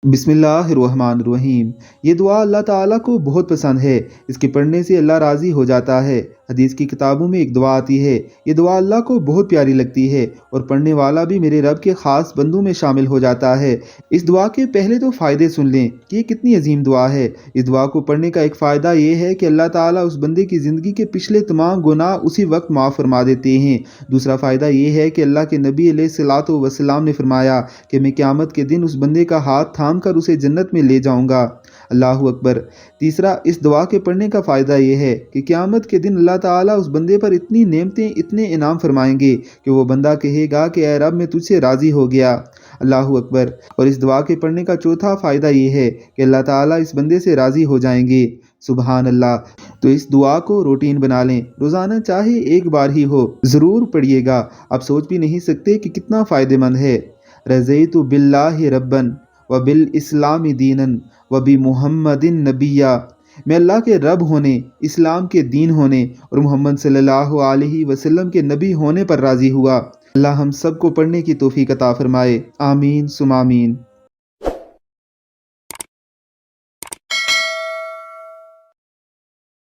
बिस्मिल्लाहिर्रहमानिर्रहीम। ये दुआ अल्लाह ताला को बहुत पसंद है। इसके पढ़ने से अल्लाह राज़ी हो जाता है। हदीस की किताबों में एक दुआ आती है, ये दुआ अल्लाह को बहुत प्यारी लगती है और पढ़ने वाला भी मेरे रब के ख़ास बंदों में शामिल हो जाता है। इस दुआ के पहले तो फ़ायदे सुन लें कि ये कितनी अजीम दुआ है। इस दुआ को पढ़ने का एक फ़ायदा ये है कि अल्लाह ताला उस बंदे की ज़िंदगी के पिछले तमाम गुनाह उसी वक्त माफ़ फरमा देते हैं। दूसरा फ़ायदा ये है कि अल्लाह के नबी अलैहिस्सलातु वस्सलाम ने फरमाया कि मैं क़यामत के दिन उस बंदे का हाथ थाम कर उसे जन्नत में ले जाऊंगा। अल्लाह अकबर। तीसरा, इस दुआ के पढ़ने का फ़ायदा यह है कि क़यामत के दिन अल्लाह ताला उस बंदे पर इतनी नेमतें, इतने इनाम फरमाएंगे कि वो बंदा कहेगा कि ऐ रब, मैं तुझसे राज़ी हो गया। अल्लाह अकबर। और इस दुआ के पढ़ने का चौथा फ़ायदा ये है कि अल्लाह ताला इस बंदे से राज़ी हो जाएंगे। सुबहान अल्लाह। तो इस दुआ को रूटीन बना लें, रोज़ाना चाहे एक बार ही हो, ज़रूर पढ़िएगा। आप सोच भी नहीं सकते कि कितना फ़ायदेमंद है। रज़ैतु बिल्लाहि रब्बन व बिल इस्लामी दीनन व बि मुहम्मदिन नबिया। मैं अल्लाह के रब होने, इस्लाम के दीन होने और मोहम्मद सल्लल्लाहु अलैहि वसल्लम के नबी होने पर राज़ी हुआ। अल्लाह हम सब को पढ़ने की तौफीक अता फरमाए। आमीन सुम आमीन।